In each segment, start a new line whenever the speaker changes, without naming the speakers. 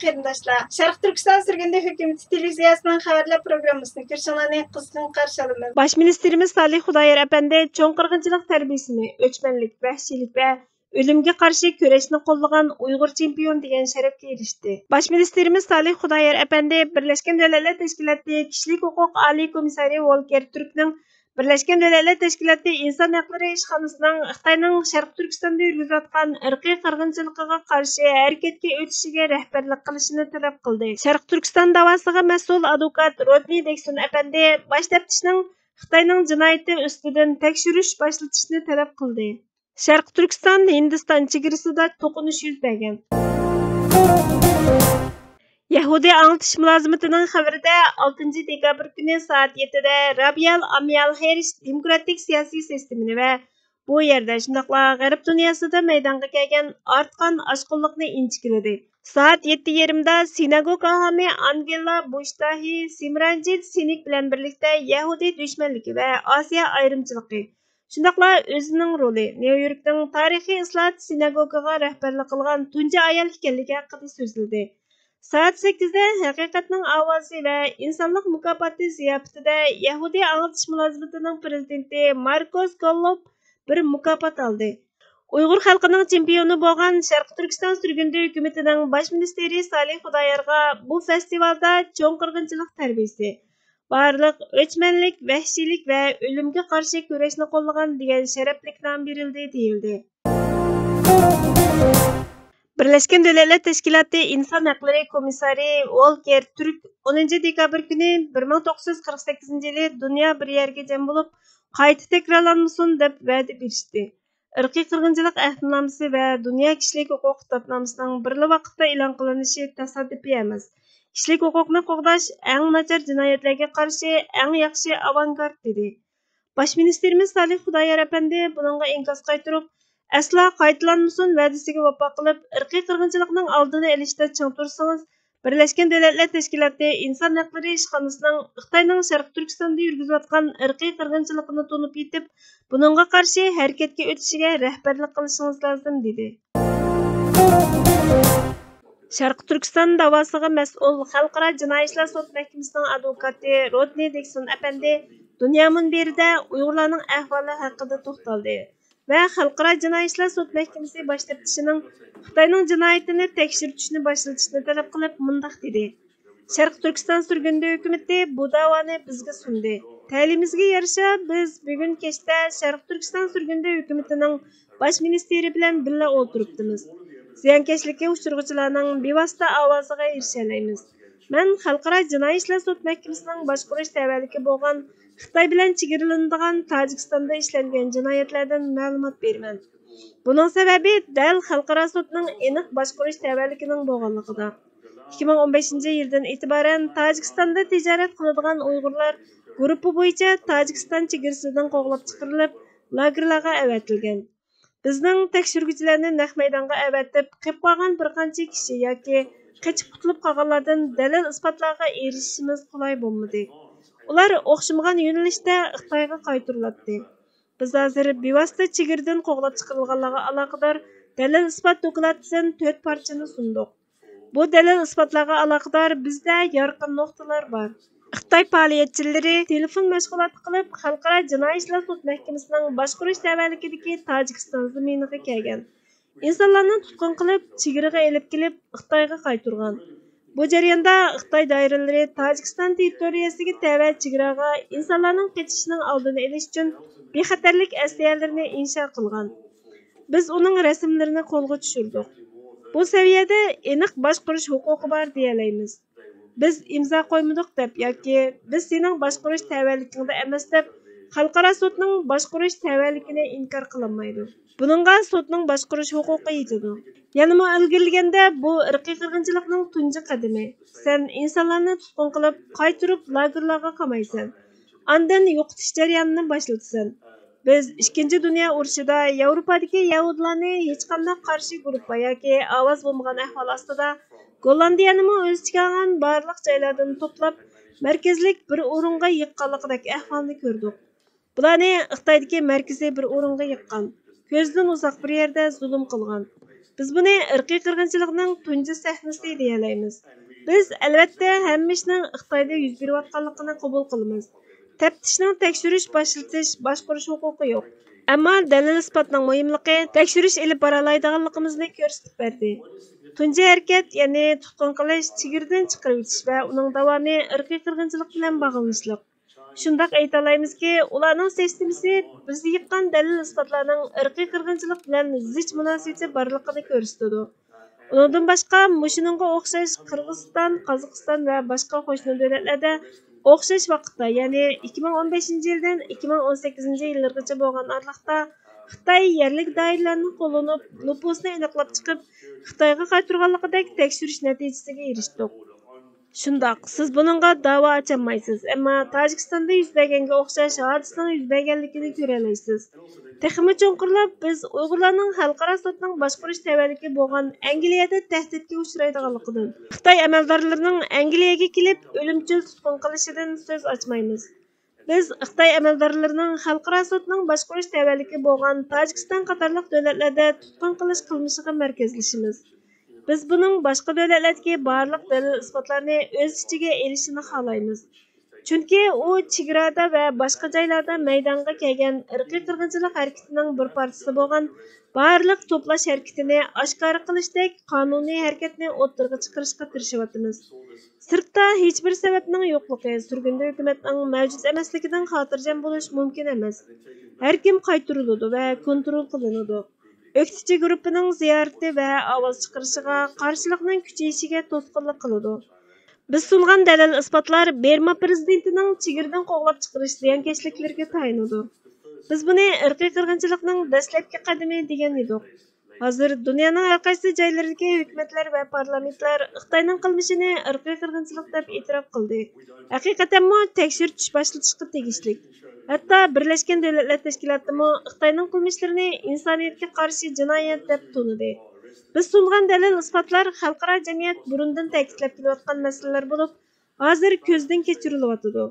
qarindoshlar. Sharq Turkiston sürgünde hökumeti televiziyasining xabarlar programmasini ko'rishinglarni qizg'in qarshi olaman. Bosh ministerimiz Salih Xudoyer apandi cho'ng qirg'inchilik tarbiyasini, o'chmanlik, vahshiylik va o'limga qarshi kurashni qo'llagan Uyg'ur chempion degan sharafga erishdi. Bosh ministerimiz Salih Xudoyer apandi Birlashgan Davlatlar Tashkiloti Kishilik huquq oliy komissari Volker Turkning Birleşken Devletler Teşkilatı İnsan Hakları İşxanasının Xitayning Sharq Turkistonda yurgizayotgan irqiy qirg'inchiligiga qarshi harakatga o'tishiga rahbarlik qilishini talab qildi. Sharq Turkiston davosiga mas'ul advokat Rodney Dekson apandi bosh taftishning Xitayning jinoyati ustidan tekshirish boshlatishni talab qildi. Sharq Turkiston Hindiston chegarasida to'qinish yuz bergan. Yahudi anglitish mulozimatining xabarida 6 dekabr kuni soat 7da Rabial Amyal Harris demokratik siyosiy sistemini va bu yerda shundoqla g'arb dunyosida maydonga kelgan ortgan oshqunlikni inchikiladi. Soat 7:30da sinagoga ahami Angela Bushtahi Simranjit Sinik bilan birlikda Yahudi dushmanligi va Osiyo ayrimchiligi shundoqla o'zining roli Nyu-Yorkning tarixiy islohot sinagogaga rahbarlik qilgan tunji ayol ekanligi haqida so'zladi. Saat 8'de Haqiqatning ovozi ve insanlık mukofoti ziyofatida Yahudi anglitish mulozimatining prezidenti Marcos Gollop bir mukofot oldi. Uyg'ur xalqining chempioni bo'lgan Sharq Turkiston surgundi hukumatining bosh ministeri Salih Xudoyerga bu festivalda cho'ng qirg'inchilik tarbiyasi, barliq o'chmanlik, vahshiylik va o'limga qarshi kurashni qo'llagan degan sharaflik nom berildi deyildi. Birleşken Devletler Teşkilatı İnsan Hakları Komissari Volker Türk 10 dekabr günü 1948 yılı dünya bir yerge cem bulup qayta tekrarlanmasın deb va'da berishdi. Irqiy qirg'inchilik ahdnomasi va Dünya Kishilik huquq kitobnomasining birli vaqtda e'lon qilinishi tasodifiy emas. Kishilik huquqni qo'g'dash eng nachar jinoyatlarga qarshi eng yaxshi avangard dedi. Bosh ministerimiz Salih Xudoyer apandi buningga inkos qaytirib asla qaytalanmasin va'dasiga vafo qilib, irqiy qirg'inchilikning oldini olishda ching tursangiz, Birleşken Devletler Teşkilatı İnsan Hakları İşxanasının Xitayning Sharq Turkistonda yurgizayotgan irqiy qirg'inchilikni tunib yetib, buningga qarshi harakatga o'tishiga rahbarlik qilishingiz lozim dedi. Sharq Turkiston davosiga mas'ul Xalqaro jinoiy ishlar sud mahkamasining advokati Rodney Dekson apandi dunyo munbirida Uyg'urlarning ahvoli haqida to'xtaldi. Ve Xalqaro jinoiy ishlar sud mahkamasi bosh taftishining Xitoyning jinoyatini tekshirishni boshlatishni talab qilib mundaq dedi. Sharq Turkiston surgundi hukumati bu davoni bizga sundi. Ta'limimizga yarasha biz bugun kechda Sharq Turkiston surgundi hukumatining bosh ministeri bilan birga o'tiribmiz. Ziyonkashlikka uchrag'uvchilarning bevosita ovoziga erishalaymiz. Men Xalqaro jinoiy ishlar sud mahkamasining boshqarish tavalliki bo'lgan Xitoy bilan chegaralanadigan Tojikistonda ishlangan jinoyatlardan ma'lumot beraman. Buning sababi dal xalqaro sudning aniq boshqarish tavallikining bo'lganligida. 2015-yildan e'tiboran Tojikistonda tijorat qiladigan Uyg'urlar guruhi bo'yicha Tojikiston chegarasidan qo'g'lab chiqarilib, lagerlarga avatilgan. Bizning tekshiruvchilarni naq maydonga avatib, qilib qolgan bir qancha kishi yoki qochib qutulib qolganlardan dalil isbotlarga erishishimiz qulay bo'lmadi. Ular o'xshamagan yo'nalishda Xitoyga qaytariladi. Biz hozir bevosita chegaradan qo'g'lab chiqarilganlarga aloqador dalil isbot dokladsidan 4 parchani sundik. Bu dalil isbotlarga aloqador bizda yorqin nuqtalar bor. Xitoy faoliyatchilari telefon mashg'uloti qilib, Xalqaro jinoiy ishlar sud mahkamasining boshqarish tavallikidagi Tojikiston zaminiga kelgan. İnsanlarni tutqun qilib, chegaraga elib kelib, Xitoyga qaytargan. Bu jarayonda Xitoy doiralari Tojikiston territoriyasiga tava chegaraga insonlarning ketishining oldini olish uchun bexatarlik asliyalarini insho qilgan. Biz uning rasmlarini qo'lga tushirdik. Bu saviyada aniq boshqarish huquqi bor deyalaymiz. Biz imzo qo'ymadik deb yoki biz sening boshqarish tavallikingda emas deb xalqaro sudning boshqarish tavallikini inkor qilmaydi. Buningga sudning boshqarish huquqi yetadi. Yanima ilgirlaganda bu irqiy qirg'inchilikning tunji qadami. Sen insonlarni tutqun qilib, qaytirib lagerlarga qamaysan. Andan yo'qotish jarayonini boshlatsan. Biz 2. Dünya urushida Yevropadagi yahudilarni hech qanday qarshi guruh yoki ovoz bo'lmagan ahvol ostida Gollandiyani o'z ichiga olgan barliq joylardan to'plab markazlik bir o'ringa yiqqanligidek ahvolni ko'rdik. Bularni Xitoydagi markaziy bir o'ringa yiqqan. Ko'zdan uzoq bir yerda zulm qilgan. Biz buni irqiy qirg'inchilikning tunji sahnasi deyolamiz. Biz albatta hamma ishning Xitoyda yuz berayotganligini qabul qilamiz. Taftishning tekshirish, boshlatish, boshqarish huquqi yo'q. Ammo dalil isbotning muhimligi tekshirish ilib bora oladiganligimizni ko'rsatib berdi. Tunji harakat, ya'ni tutqun qilish, chegaradan chiqarib o'tish va uning davomi irqiy qirg'inchilik bilan bog'lanishliq. Shundaq ayta olamizki, ularning sistemasi biz yiqqan dalil isbotlarning irqiy qirg'inchilik bilan zich munosabati borligini ko'rsatadi. Undan boshqa mushiningga o'xshash Qirg'iziston, Qozog'iston va boshqa qo'shni davlatlarda o'xshash vaqtda, ya'ni 2015-yildan 2018-yillargacha bo'lgan araliqda Xitoy yerlik doiralarning qo'llanib, nupusni aniqlab chiqib, Xitoyga qaytarganligidek tekshirish natijasiga erishdik. Shundoq, siz buningga da'vo ocholmaysiz, ammo Tojikistonda yuz berganga o'xshash hodisaning yuz berganligini ko'ra olasiz. Texmi cho'nqirlab, biz Uyg'urlarning xalqaro sudning boshqarish tavalligi bo'lgan Angliyada tahdidga uchraydiganligidan, Xitoy amaldorlarining Angliyaga kelib o'limchil tutqun qilishidan so'z ochmaymiz. Biz Xitoy amaldorlarining xalqaro sudning boshqarish tavalligi bo'lgan Tojikiston qatorliq davlatlarda tutqun qilish qilmishiga markazlashamiz. Biz buning boshqa davlatlardagi barliq dalil isbotlarni o'z ichiga elishini xohlaymiz. Chunki u chegarada va boshqa joylarda maydonga kelgan irqiy qirg'inchilik harakatining bir parchasi bo'lgan barliq to'plash harakatini oshkora qilishdek qonuniy harakatni o'ttirg'a chiqarishga tirishyapmiz. Sirtda hech bir sababning yo'qligi, surgunda hukumatning mavjud emasligidan xotirjam bo'lish mumkin emas. Har kim qaytariladi va kontrol qilinadi. Öktichi guruhining ziyorati va ovoz chiqarishiga qarshilikning kuchayishiga to'sqinlik qiladi. Biz sungan dalil isbotlar Berma prezidentining chegaradan qo'g'lab chiqarish ziyonkashliklariga tayanadi. Biz buni irqiy qirg'inchilikning dastlabki qadami degan edik. Hozir dunyoning har qaysi joylaridagi hukumatlar va parlamentlar Xitoyning qilmishini irqiy qirg'inchilik deb e'tirof qildi. Haqiqatanmi tekshirish boshlatishga tegishli. Hatto Birlashgan Davlatlar Tashkilotimi Xitoyning qilmishlarini insoniyatga qarshi jinoyat deb tanidi. Biz sungan dalil isbotlar xalqaro jamiyat burundan ta'kidlab kelayotgan masalalar bo'lib, hozir ko'zdan kechirilyotdi.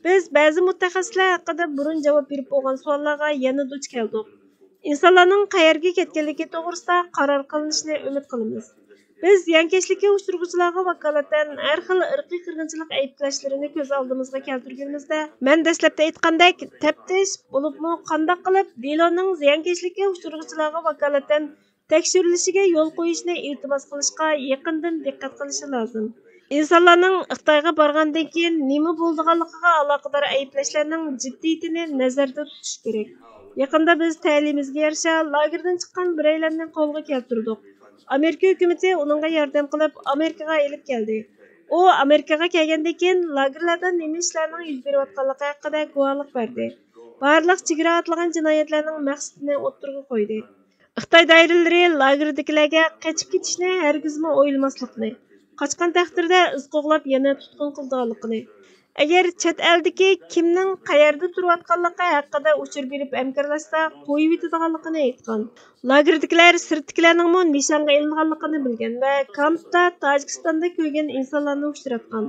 Biz ba'zi mutaxassislar haqida burun javob berib bo'lgan savollarga yana duch keldik. İnsanlarning qayerga ketganligi to'g'risida qaror qilinishini umid qilamiz. Biz ziyonkashlikka uchraguvchilarga vakolatan har xil irqiy qirg'inchilik ayblashlarini ko'z oldimizga keltirganimizda, men dastlabda aytgandek, taftish bo'libmi qanday qilib deloning ziyonkashlikka uchraguvchilarga vakolatan tekshirilishiga yo'l qo'yishni iltimos qilishga yaqindan diqqat qilishi lozim. İnsanlarning Xitoyga borgandan keyin nima bo'lganligiga aloqador ayblashlarning jiddiyatini nazarda tutish kerak. Yaqinda biz ta'limimizga yarasha lagerdan chiqqan bireylarni qo'lga keltirdik. Amerika hukumati uningga yordam qilib, Amerikaga elib keldi. U Amerikaga kelgandan keyin lagerlarda nima ishlarning yuz berayotganligi haqida guvohlik berdi. Barliq chegara atlagan jinoyatlarning maqsadini o'ttirg'a qo'ydi. Xitoy doiralari lagerdagilarga qochib ketishni hargizmi o'ylamaslikni, qochgan taqdirda iz qo'g'lab yana tutqun qilganligini, agar chet eldagi kimning qayerda turayotganligi haqida uchur berib hamkorlashsa qo'yib yetadiganligini aytgan. Lagerdagilar sirtdagilarning nishonga ilinganligini bilgan va kampda Tojikistonda ko'rgan insonlarni uchratgan.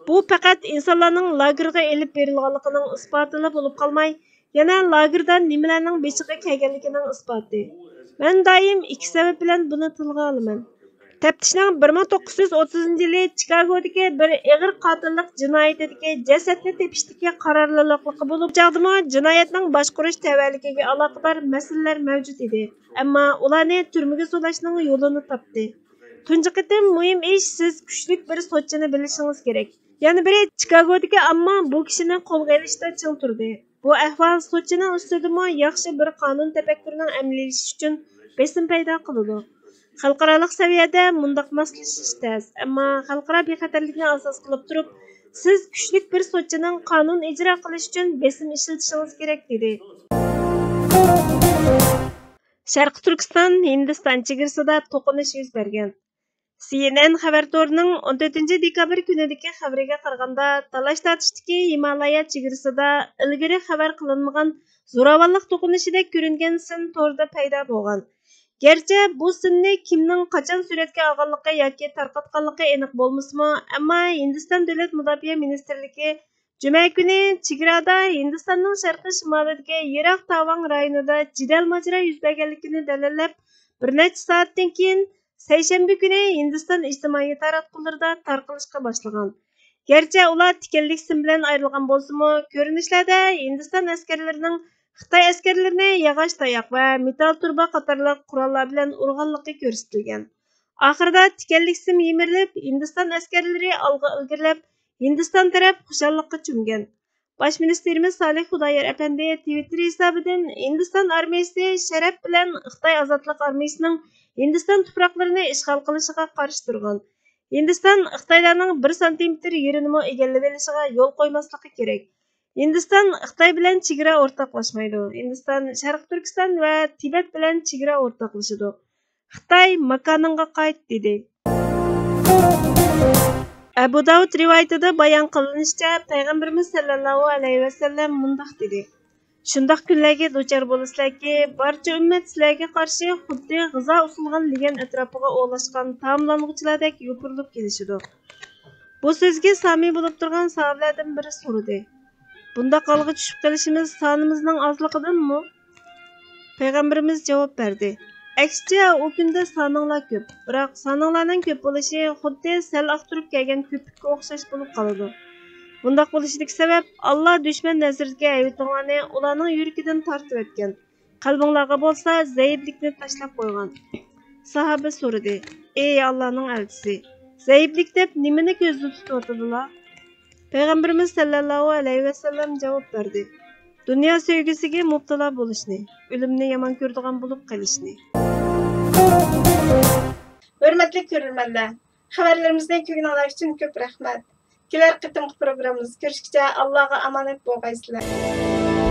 Bu faqat insonlarning lagerga elib berilganligining isboti bo'lib qolmay, yana lagerda nimalarning beshiga kelganligining isboti. Men doim ikki sabab bilan buni tilga olaman. Taftishning 1930-yili Chikagodagi bir og'ir qotillik jinoyatidagi jasadni tepishdagi qarorlilikligi bo'lib, chaqdimi jinoyatning boshqarish tavalligiga aloqador masalalar mavjud edi. Ammo ularni turmaga solashning yo'lini topdi. Tunji qitim muhim ish siz kuchli bir sotchini bilishingiz kerak. Yana biri Chikagodagi ammo bu kishini qo'lga olishda ching turdi. Bu ahvol sotchining ustidami yaxshi bir qonun tafakkurining amaliylashishi uchun besim paydo qiladi. Xalqaro saviyada mundaq moslashish tez, ammo xalqaro bexatarlikni asos qilib turib, siz kuchli bir sotchining qonun ijro qilish uchun besim ishlatishingiz kerak dedi. Sharq Turkiston Hindiston chegarasida to'qinish yuz bergan. CNN xabar to'rining 14 dekabr kunidagi xabariga qaraganda, talash-tortishdagi Himalaya chegarasida ilgari xabar qilinmagan zo'ravonlik to'qinishidek ko'ringan sin to'rda paydo bo'lgan. Gerçi bu sinni kimning qachon suratga olganligi yoki tarqatganligi aniq bo'lmasmi, ammo Hindiston davlat mudofaa ministrligi juma kuni chegarada Hindistonning sharqiy shimolidagi yiroq Tavang rayonida jidal mojaro yuz berganligini dalillab, Bir necha soatdan keyin seshanba kuni Hindiston ijtimoiy taratqularida tarqalishga boshlagan. Gerçi ular tikanlik sim bilan ayrilgan bo'lsa-mu, ko'rinishlarda Hindiston askarlarining Xitoy askarlarini yog'och tayoq va metal turba qatorliq qurollar bilan urganligi ko'rsatilgan. Oxirida tikanlik sim yemirilib, Hindiston askarlari olg'a ilgirlab, Hindiston taraf xushallikqa cho'mgan. Bosh ministerimiz Salih Xudoyor apandi Twitter hisobidan Hindiston armiyasi sharaf bilan Xitoy ozodlik armiyasining Hindiston tuproqlarini ishg'ol qilishiga qarshi turgan. Hindiston Xitoylarning 1 santimetr yerini egallab olishiga yo'l qo'ymasligi kerak. Hindiston Xitoy bilan chegara o'rtoqlashmaydi. Hindiston Sharq Turkiston va Tibet bilan chegara o'rtoqlashadi. Xitoy makoningga qayt dedi. Abu Davud rivoyatida bayon qilinishicha, Payg'ambarimiz sallallohu alayhi vasallam mundaq dedi: "Shundoq kunlarga duchor bo'lasizlarki, barcha ummat sizlarga qarshi xuddi g'izo usulgan ligan atrofiga o'lashgan taomlanuvchilardek yopirilib kelishidi." Bu so'zga samiy bo'lib turgan sahobalardan biri so'radi: "Bunda qalg'a tushib qolishimiz sonimizning ozligidanmi?" Payg'ambarimiz javob berdi: "Aksicha, u kunda soninglar ko'p, biroq soninglarning ko'p bo'lishi xuddi sal aqtirib kelgan ko'pikka o'xshash bo'lib qoladi. Bundaq bo'lishidagi sabab Alloh dushman nazariga hayvatinglarni ularning yuragidan tortib o'tgan. Qalbinglarga bo'lsa zaiflikni tashlab qo'ygan." Sahoba so'radi: "Ey Allohning elchisi, zaiflik deb nimani ko'zda tutayotdilar?" Payg'ambarimiz sallallohu alayhi vasallam javob berdi: "Dunyo sevgisiga mubtalo bo'lishni, o'limni yomon ko'radigan bo'lib qolishni."
Hörmətli görürmənlər, xəbərlərimizdən köynəklər üçün köp rəhmət. Kelər qitimki proqramımız görüşkəcə Allah'a amanet bolğaysızlar.